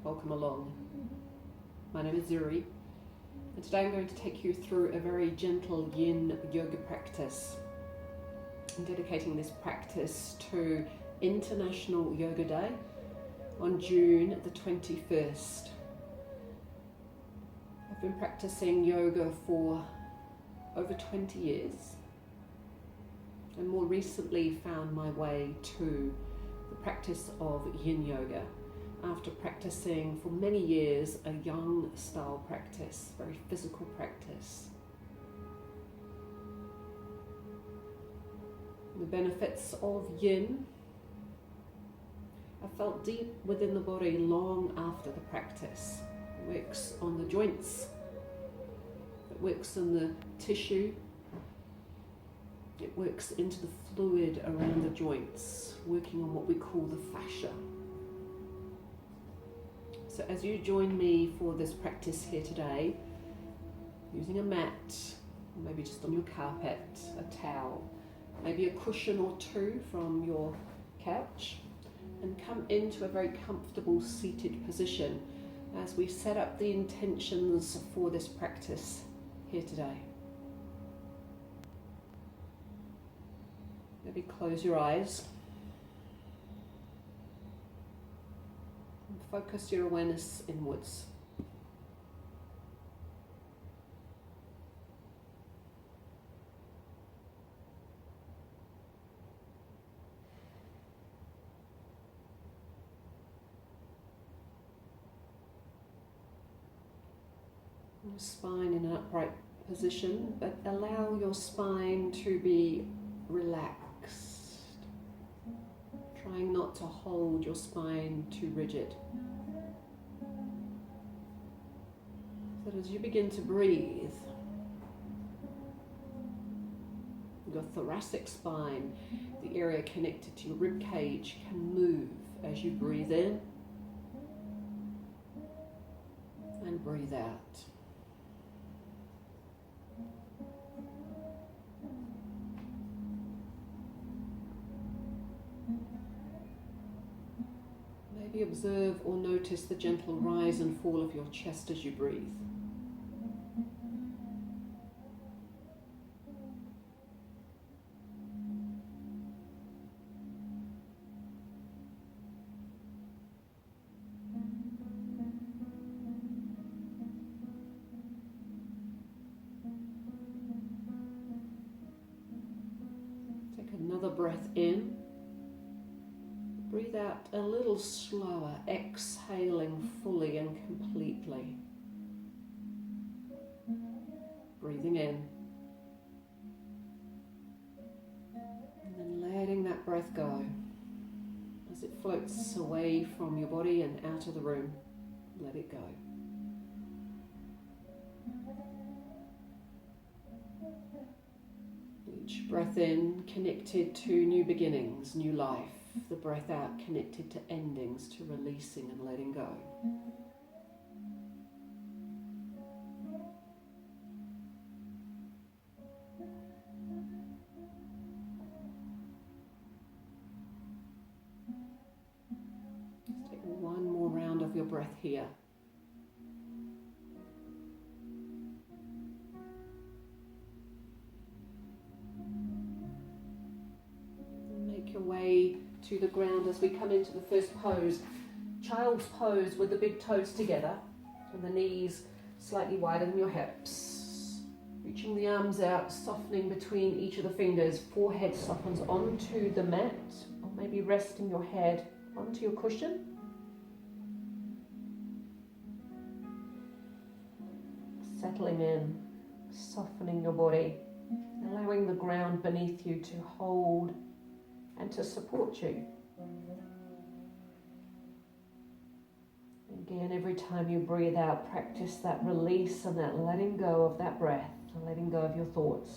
Welcome along. My name is Zuri, and today I'm going to take you through a very gentle Yin Yoga practice. I'm dedicating this practice to International Yoga Day on June the 21st. I've been practicing yoga for over 20 years and more recently found my way to the practice of Yin Yoga after practicing for many years a yang style practice, very physical practice. The benefits of Yin are felt deep within the body long after the practice. It works on the joints, it works in the tissue, it works into the fluid around the joints, working on what we call the fascia. So as you join me for this practice here today, using a mat, or maybe just on your carpet, a towel, maybe a cushion or two from your couch, and come into a very comfortable seated position as we set up the intentions for this practice here today. Maybe close your eyes. Focus your awareness inwards. Your spine in an upright position, but allow your spine to be relaxed. Trying not to hold your spine too rigid. So as you begin to breathe, your thoracic spine, the area connected to your rib cage, can move as you breathe in and breathe out. Maybe observe or notice the gentle rise and fall of your chest as you breathe. Take another breath in. Breathe out a little slower, exhaling fully and completely. Breathing in. And then letting that breath go as it floats away from your body and out of the room. Let it go. Each breath in connected to new beginnings, new life. The breath out connected to endings, to releasing and letting go. Let's take one more round of your breath here. Make your way to the ground as we come into the first pose. Child's pose with the big toes together and the knees slightly wider than your hips. Reaching the arms out, softening between each of the fingers. Forehead softens onto the mat, or maybe resting your head onto your cushion. Settling in, softening your body, allowing the ground beneath you to hold and to support you. Again, every time you breathe out, practice that release and that letting go of that breath, and letting go of your thoughts.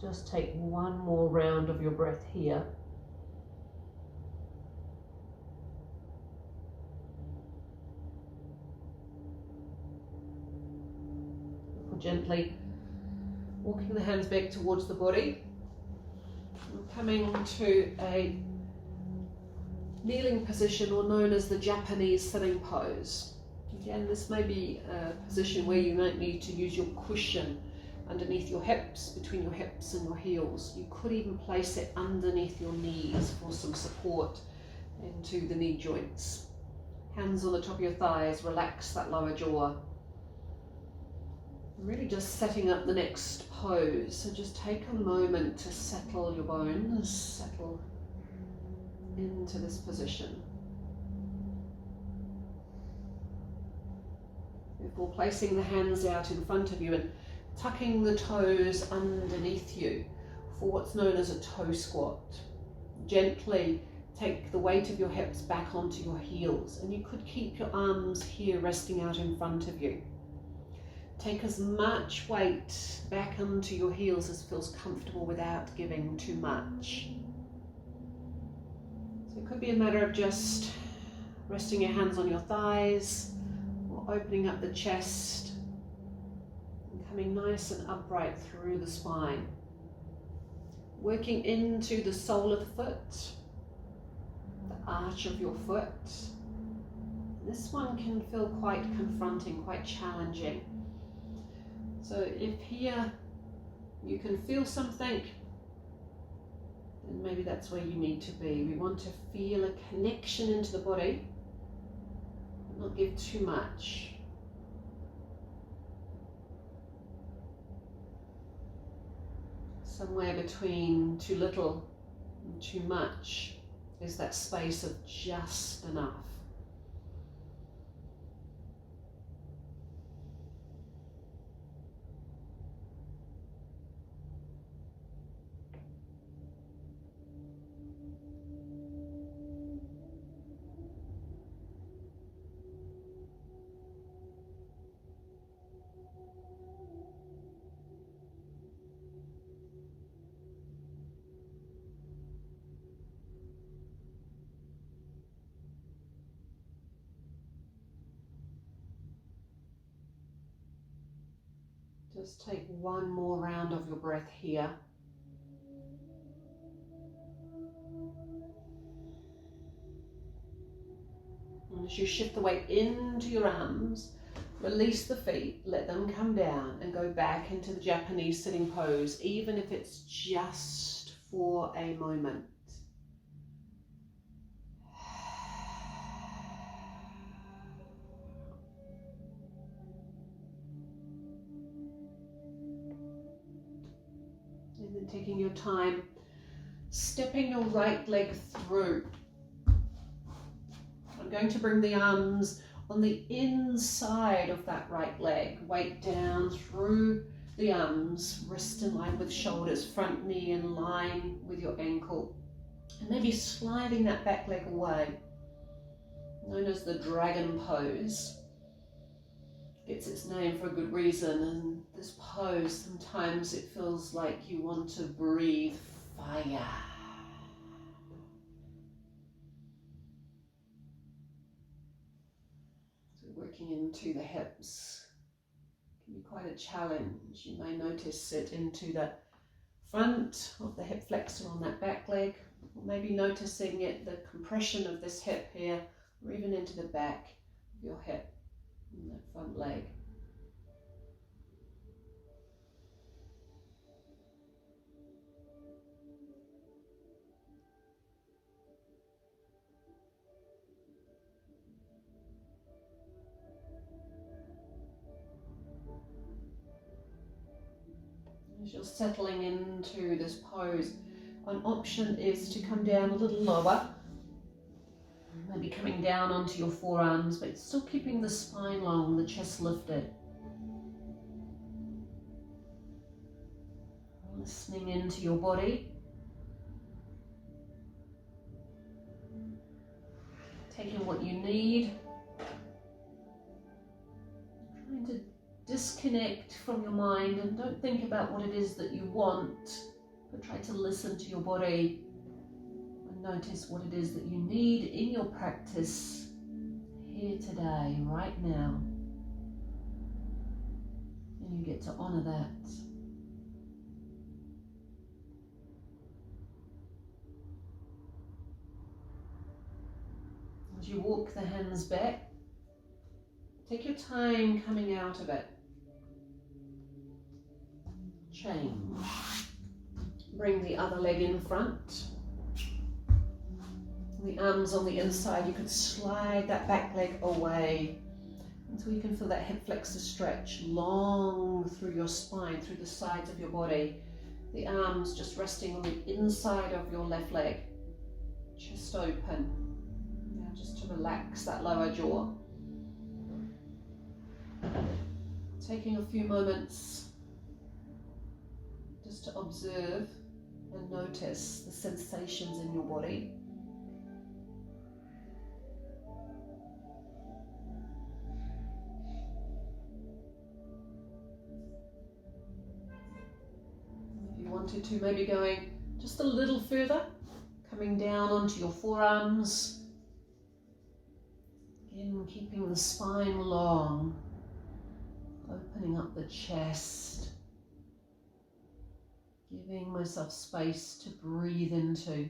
Just take one more round of your breath here. Gently walking the hands back towards the body. We're coming to a kneeling position, or known as the Japanese sitting pose. Again, this may be a position where you might need to use your cushion underneath your hips, between your hips and your heels. You could even place it underneath your knees for some support into the knee joints. Hands on the top of your thighs, relax that lower jaw. Really just setting up the next pose. So just take a moment to settle your bones, settle into this position. Before placing the hands out in front of you and tucking the toes underneath you for what's known as a toe squat. Gently take the weight of your hips back onto your heels, and you could keep your arms here resting out in front of you. Take as much weight back onto your heels as feels comfortable without giving too much. So it could be a matter of just resting your hands on your thighs, or opening up the chest and coming nice and upright through the spine. Working into the sole of the foot, the arch of your foot. This one can feel quite confronting, quite challenging. So if here you can feel something, then maybe that's where you need to be. We want to feel a connection into the body, but not give too much. Somewhere between too little and too much is that space of just enough. Just take one more round of your breath here. And as you shift the weight into your arms, release the feet, let them come down and go back into the Japanese sitting pose, even if it's just for a moment. And then taking your time, stepping your right leg through. I'm going to bring the arms on the inside of that right leg, weight down through the arms, wrist in line with shoulders, front knee in line with your ankle, and maybe sliding that back leg away, known as the dragon pose. Gets its name for a good reason, and this pose, sometimes it feels like you want to breathe fire. Working into the hips can be quite a challenge. You may notice it into the front of the hip flexor on that back leg, or maybe noticing it, the compression of this hip here, or even into the back of your hip and that front leg. As you're settling into this pose, an option is to come down a little lower, maybe coming down onto your forearms, but still keeping the spine long, the chest lifted. Listening into your body. Taking what you need. Trying to disconnect from your mind and don't think about what it is that you want. but try to listen to your body and notice what it is that you need in your practice here today, right now. And you get to honor that. As you walk the hands back, take your time coming out of it. Change. Bring the other leg in front. The arms on the inside, you could slide that back leg away until you can feel that hip flexor stretch long through your spine, through the sides of your body. The arms just resting on the inside of your left leg. Chest open. Now just to relax that lower jaw. Taking a few moments just to observe and notice the sensations in your body. If you wanted to, maybe going just a little further, coming down onto your forearms. Again, keeping the spine long, opening up the chest. Giving myself space to breathe into.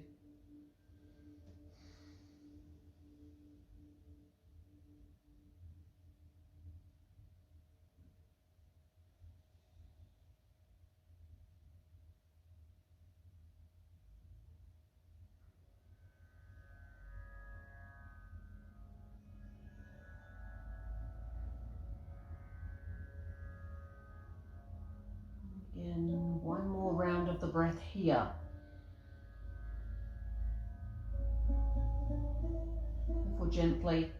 Again, one more round of the breath here. Before gently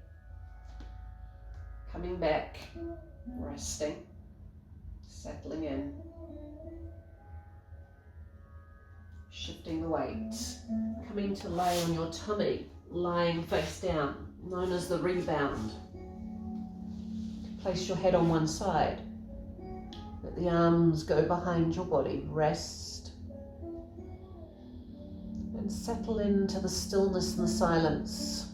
coming back, resting, settling in, shifting the weight, coming to lay on your tummy, lying face down, known as the rebound. Place your head on one side. Let the arms go behind your body. Rest. And settle into the stillness and the silence.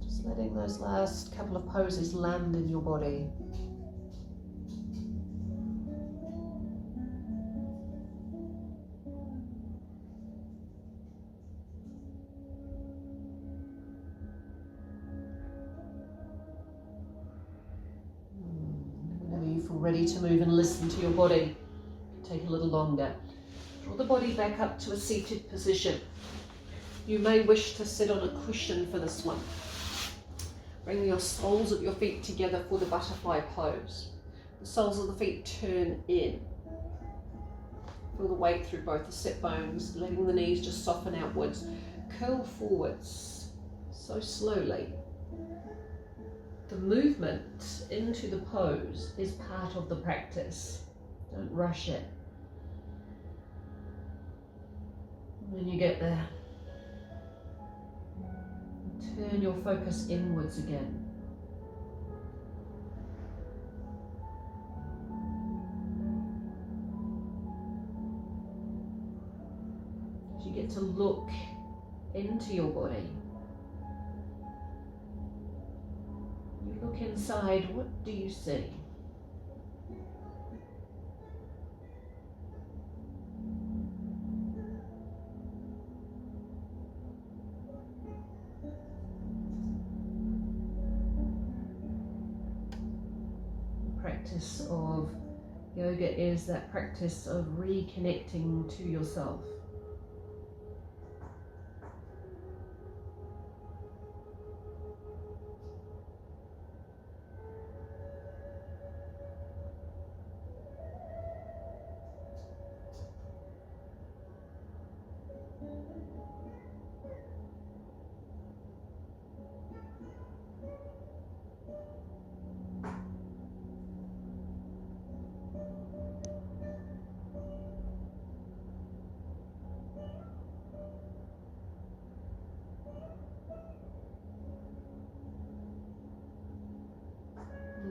Just letting those last couple of poses land in your body. Ready to move and listen to your body. Take a little longer. Draw the body back up to a seated position. You may wish to sit on a cushion for this one. Bring your soles of your feet together for the butterfly pose. The soles of the feet turn in. Feel the weight through both the sit bones, letting the knees just soften outwards. Curl forwards, so slowly. The movement into the pose is part of the practice. Don't rush it. When you get there, turn your focus inwards again. As you get to look into your body, look inside, what do you see? The practice of yoga is that practice of reconnecting to yourself.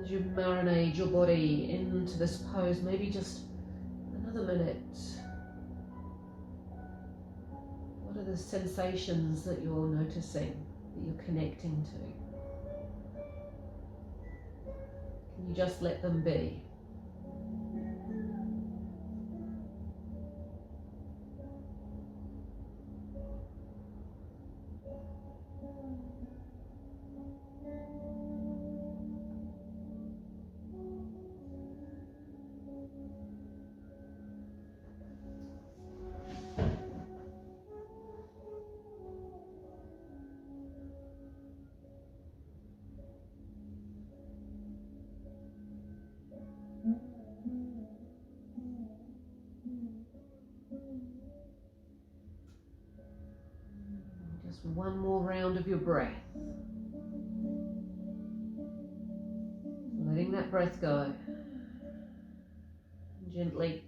As you marinate your body into this pose, maybe just sensations that you're noticing, that you're connecting to. Can you just let them be? Just one more round of your breath. Letting that breath go. Gently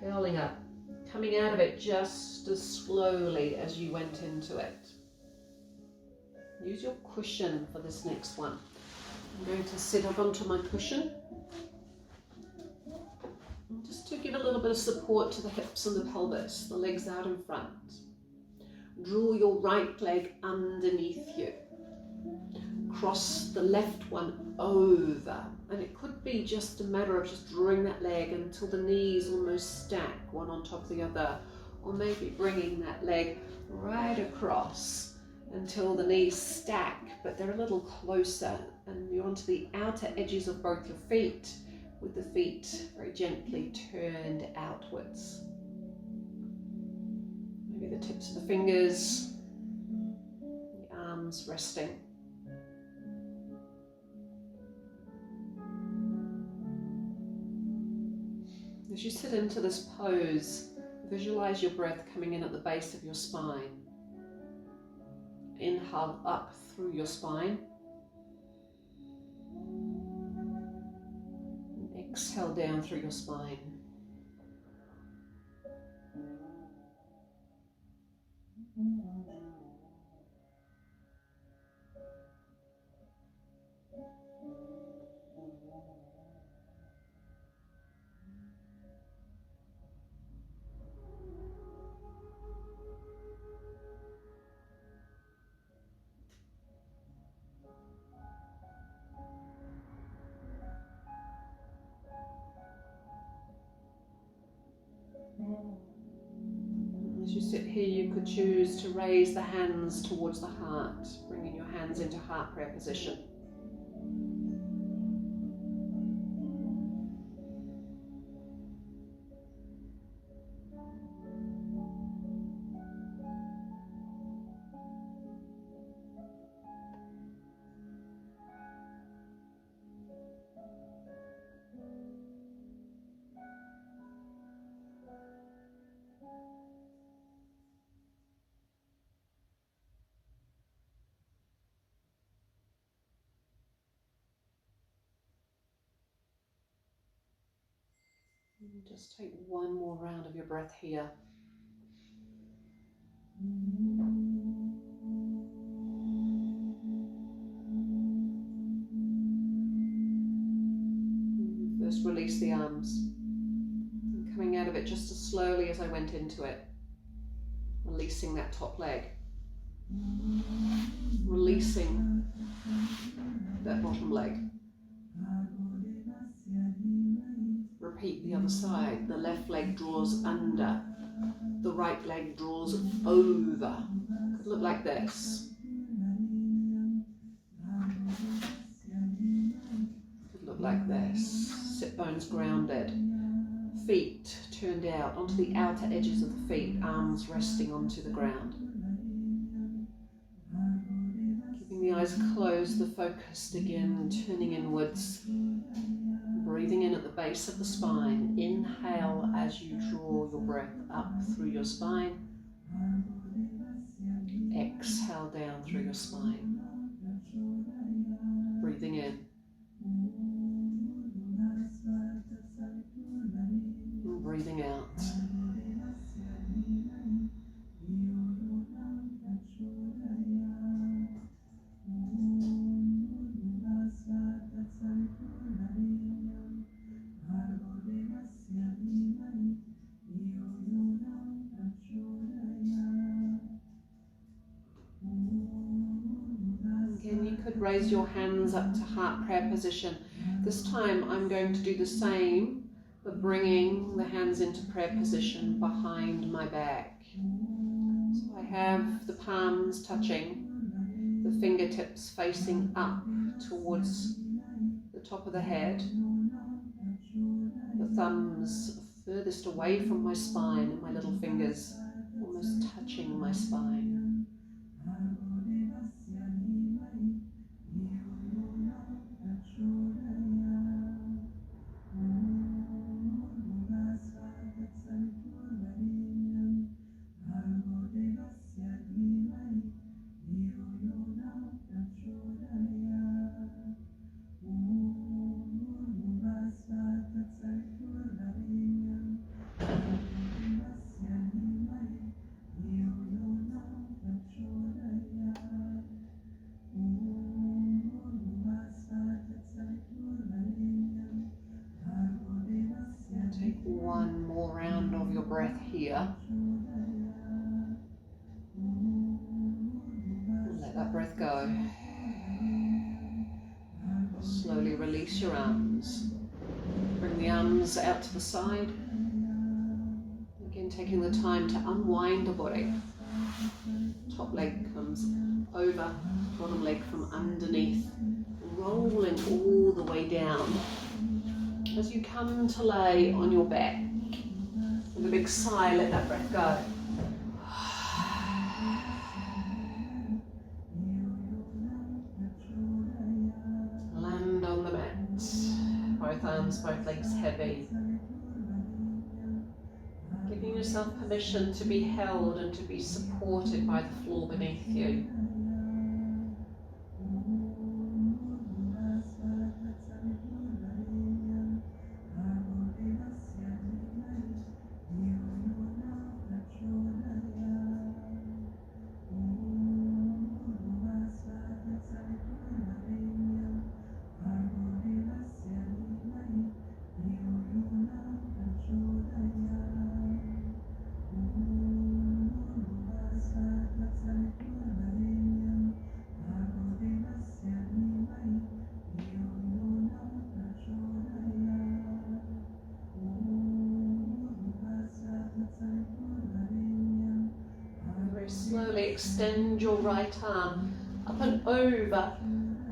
curling up, coming out of it just as slowly as you went into it. Use your cushion for this next one. I'm going to sit up onto my cushion. And just to give a little bit of support to the hips and the pelvis, the legs out in front. Draw your right leg underneath you. Cross the left one over. And it could be just a matter of just drawing that leg until the knees almost stack one on top of the other. Or maybe bringing that leg right across until the knees stack, but they're a little closer. And you're onto the outer edges of both your feet, with the feet very gently turned outwards. Maybe the tips of the fingers, the arms resting. As you sit into this pose, visualize your breath coming in at the base of your spine. Inhale up through your spine. And exhale down through your spine. As you sit here, you could choose to raise the hands towards the heart, bringing your hands into heart prayer position. And just take one more round of your breath here. First release the arms. And coming out of it just as slowly as I went into it. Releasing that top leg. Releasing that bottom leg. Repeat the other side. The left leg draws under. The right leg draws over. Could look like this. Could look like this. Sit bones grounded. Feet turned out onto the outer edges of the feet. Arms resting onto the ground. Keeping the eyes closed, the focus again turning inwards. Breathing in at the base of the spine. Inhale as you draw your breath up through your spine. Exhale down through your spine. Breathing in. And breathing out. could raise your hands up to heart prayer position. This time I'm going to do the same, but bringing the hands into prayer position behind my back. So I have the palms touching, the fingertips facing up towards the top of the head, the thumbs furthest away from my spine and my little fingers almost touching my spine. Take one more round of your breath here. And let that breath go. Slowly release your arms. Bring the arms out to the side. Again, taking the time to unwind the body. Top leg comes over, bottom leg from underneath, rolling all the way down. As you come to lay on your back, with a big sigh, let that breath go. Land on the mat, both arms, both legs heavy. Giving yourself permission to be held and to be supported by the floor beneath you. Slowly extend your right arm up and over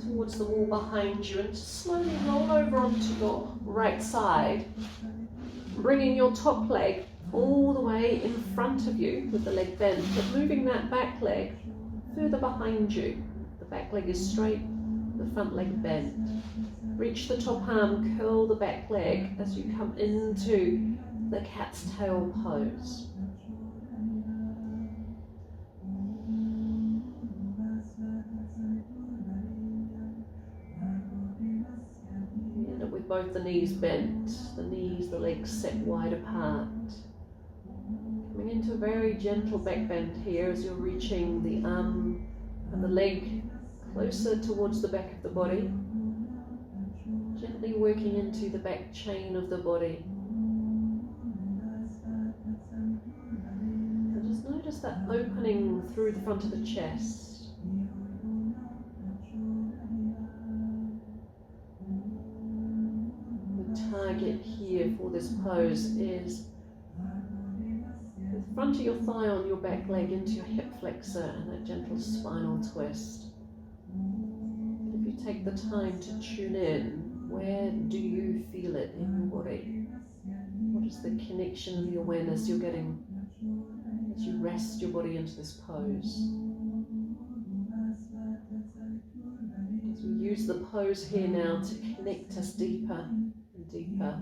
towards the wall behind you, and just slowly roll over onto your right side, bringing your top leg all the way in front of you with the leg bent, but moving that back leg further behind you. The back leg is straight, the front leg bent. Reach the top arm, curl the back leg as you come into the cat's tail pose. End up with both the knees bent, the knees, the legs set wide apart. Coming into a very gentle back bend here as you're reaching the arm and the leg closer towards the back of the body. Gently working into the back chain of the body. So just notice that opening through the front of the chest. The target here for this pose is the front of your thigh on your back leg into your hip flexor and that gentle spinal twist. But if you take the time to tune in, where do you feel it in your body? What is the connection and the awareness you're getting as you rest your body into this pose? As we use the pose here now to connect us deeper and deeper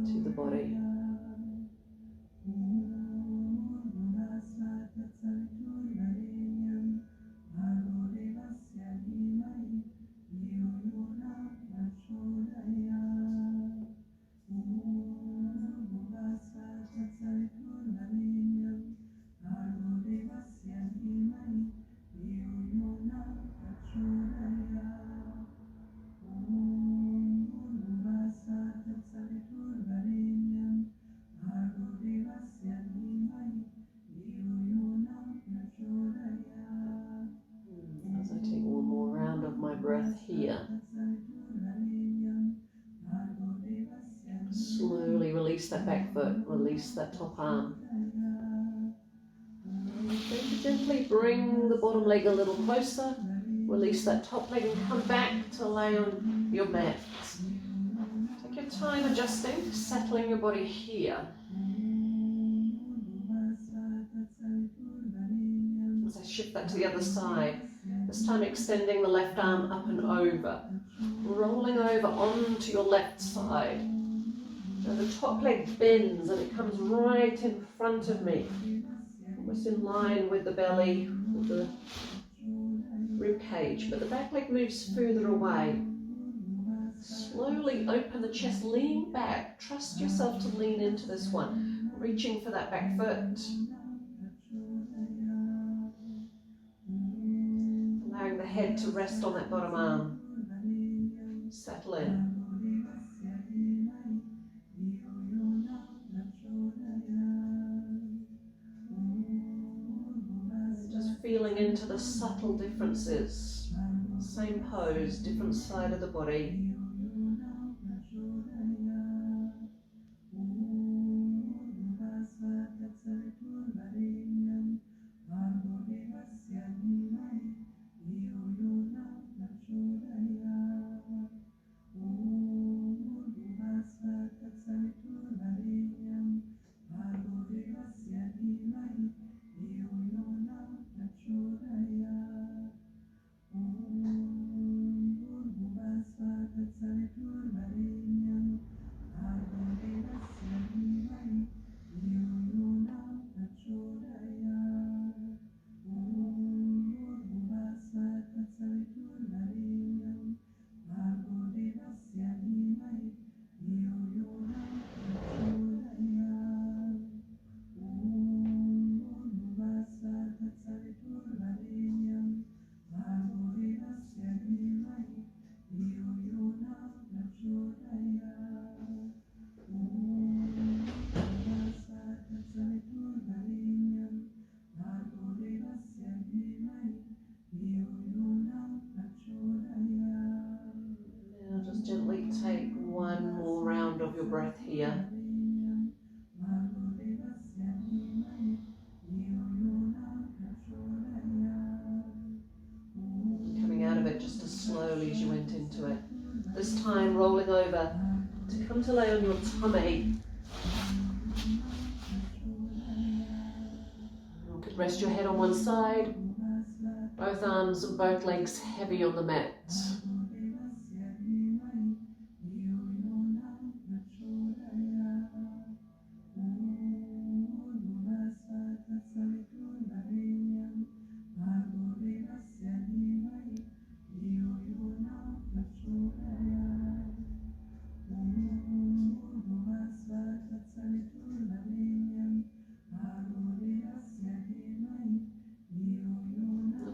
to the body. breath here. Slowly release that back foot, release that top arm. Then to gently bring the bottom leg a little closer, release that top leg and come back to lay on your mat. Take your time adjusting, settling your body here. As I shift that to the other side, this time extending the left arm up and over, rolling over onto your left side. Now the top leg bends and it comes right in front of me, almost in line with the belly, with the rib cage, but the back leg moves further away. Slowly open the chest, lean back, trust yourself to lean into this one, reaching for that back foot. Allowing the head to rest on that bottom arm. Settle in. Just feeling into the subtle differences. Same pose, different side of the body. Gently take one more round of your breath here. Coming out of it just as slowly as you went into it. This time rolling over to come to lay on your tummy. You could rest your head on one side, both arms and both legs heavy on the mat.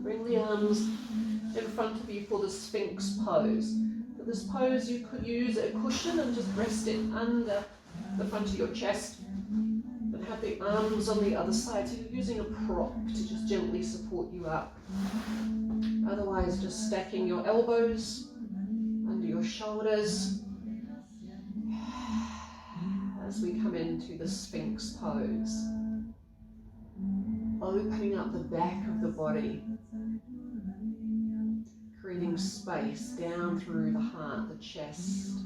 Bring the arms in front of you for the Sphinx pose. For this pose you could use a cushion and just rest it under the front of your chest and have the arms on the other side, so you're using a prop to just gently support you up. Otherwise just stacking your elbows under your shoulders as we come into the Sphinx pose. Opening up the back of the body, creating space down through the heart, the chest.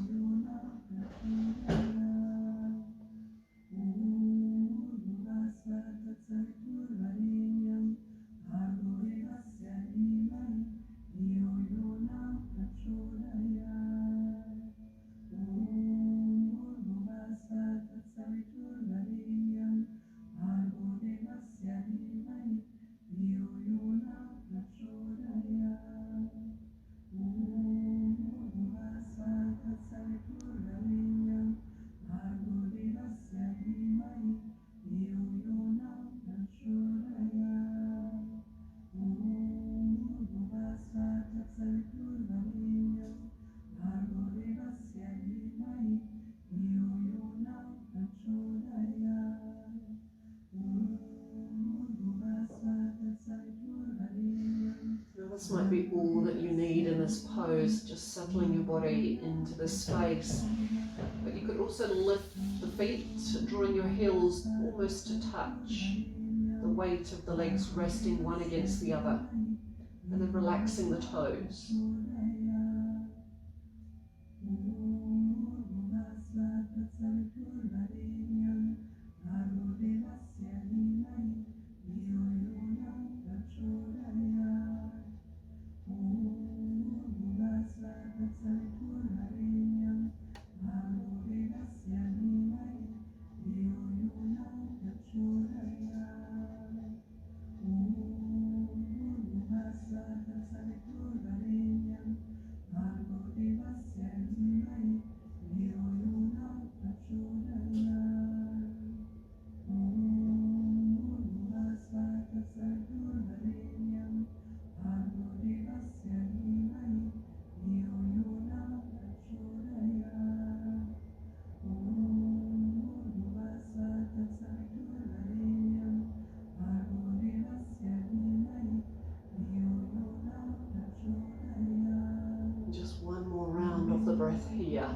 need in this pose, just settling your body into this space. But you could also lift the feet, drawing your heels almost to touch, the weight of the legs resting one against the other, and then relaxing the toes. Just one more round of the breath here.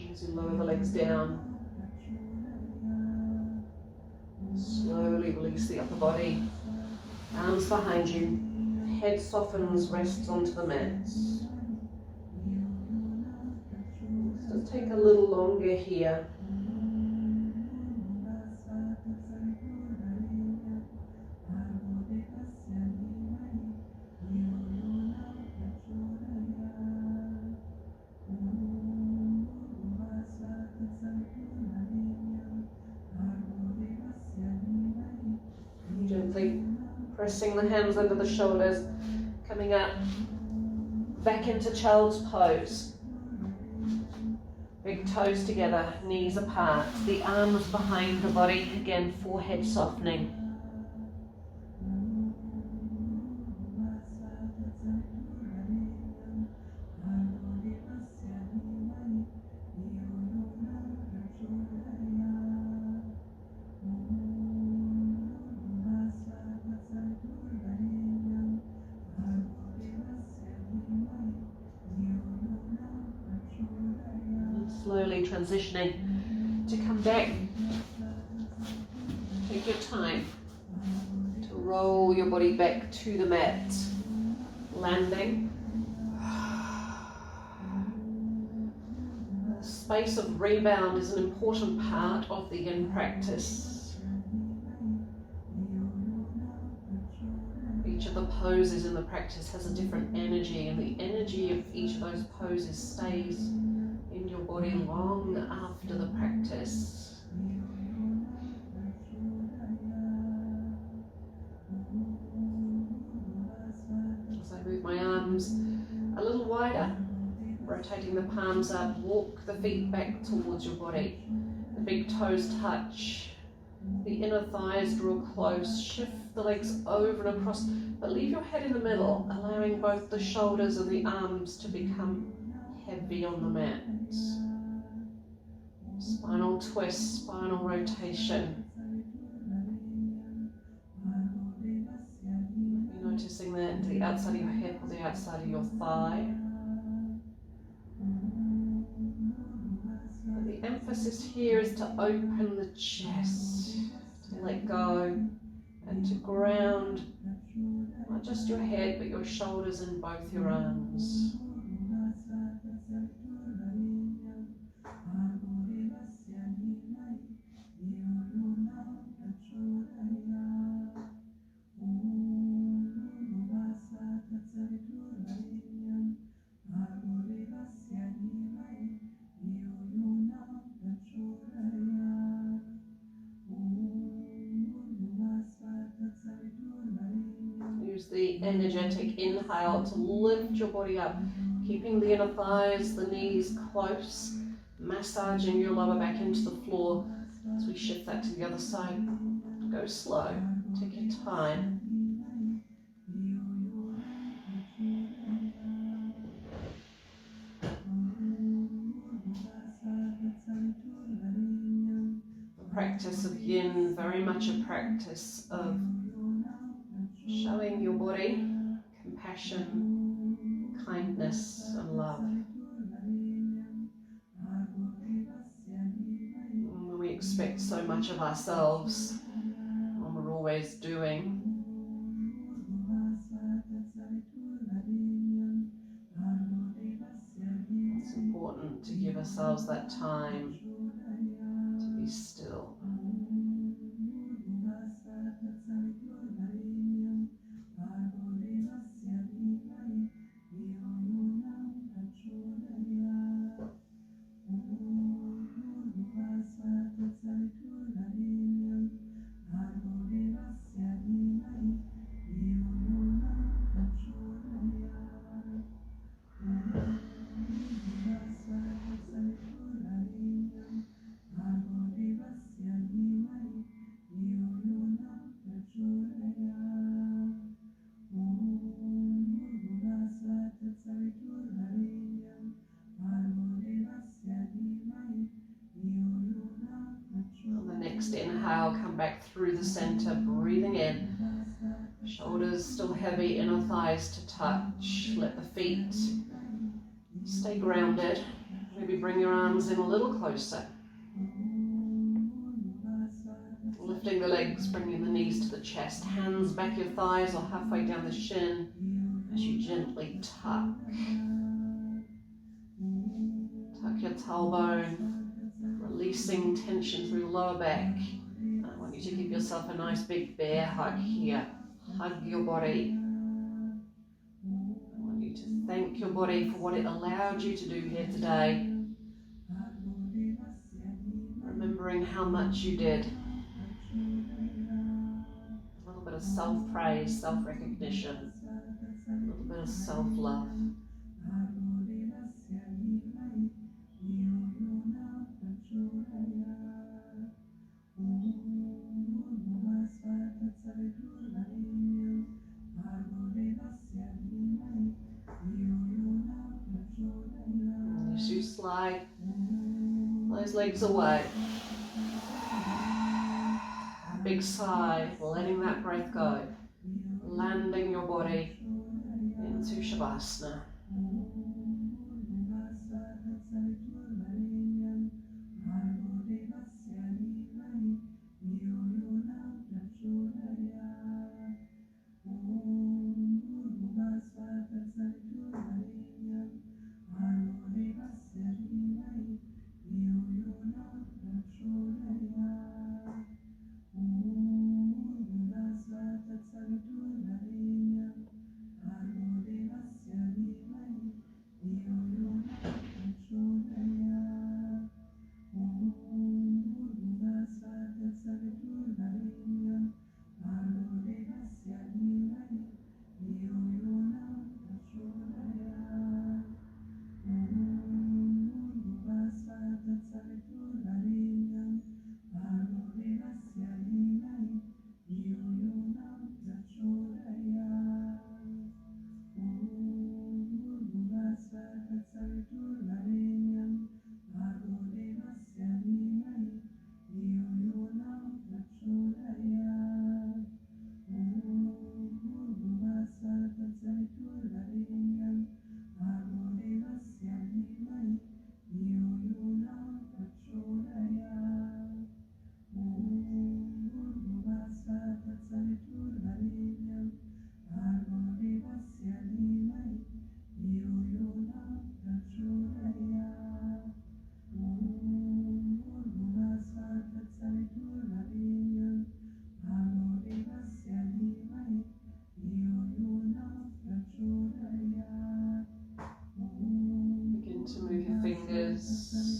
As you lower the legs down, slowly release the upper body, arms behind you, head softens, rests onto the mat. Just take a little longer here. Gently pressing the hands under the shoulders, coming up back into child's pose. Big toes together, knees apart, the arms behind the body, again forehead softening. Slowly transitioning to come back. Take your time to roll your body back to the mat. Landing. The space of rebound is an important part of the yin practice. Each of the poses in the practice has a different energy, and the energy of each of those poses stays in your body long after the practice. As I move my arms a little wider, rotating the palms up, walk the feet back towards your body. The big toes touch, the inner thighs draw close, shift the legs over and across, but leave your head in the middle, allowing both the shoulders and the arms to become heavy on the mat. Spinal twist, spinal rotation. You're noticing that into the outside of your hip or the outside of your thigh. But the emphasis here is to open the chest, to let go, and to ground not just your head but your shoulders and both your arms. Use the energetic inhale to lift your body up, keeping the inner thighs, the knees close, massaging your lower back into the floor as we shift that to the other side. Go slow, take your time. The practice of begin very much a practice of showing your body compassion, kindness and love. When we expect so much of ourselves, when we're always doing, it's important to give ourselves that time to be still. On the next inhale, come back through the center, breathing in. Shoulders still heavy, inner thighs to touch. Let the feet stay grounded. Maybe bring your arms in a little closer. Lifting the legs, bringing the knees to the chest. Hands back your thighs or halfway down the shin as you gently tuck. Tuck your tailbone, releasing tension through the lower back. And I want you to give yourself a nice big bear hug here. Hug your body. I want you to thank your body for what it allowed you to do here today. Remembering how much you did. A little bit of self-praise, self-recognition, a little bit of self-love. As you slide those legs away, a big sigh, letting that breath go, landing your body into Shavasana.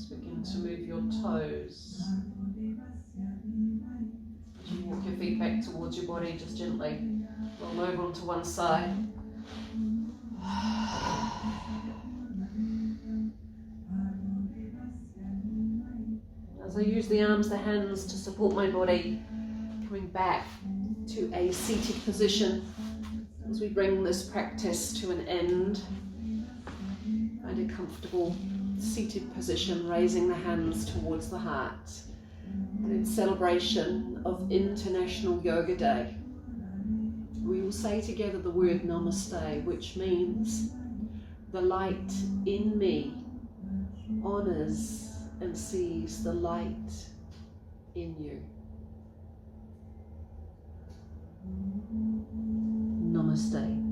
Begin to move your toes. As you walk your feet back towards your body, just gently roll over onto one side. As I use the arms, the hands to support my body, coming back to a seated position as we bring this practice to an end. Find a comfortable seated position, raising the hands towards the heart. And in celebration of International Yoga Day, we will say together the word namaste, which means the light in me honors and sees the light in you. Namaste.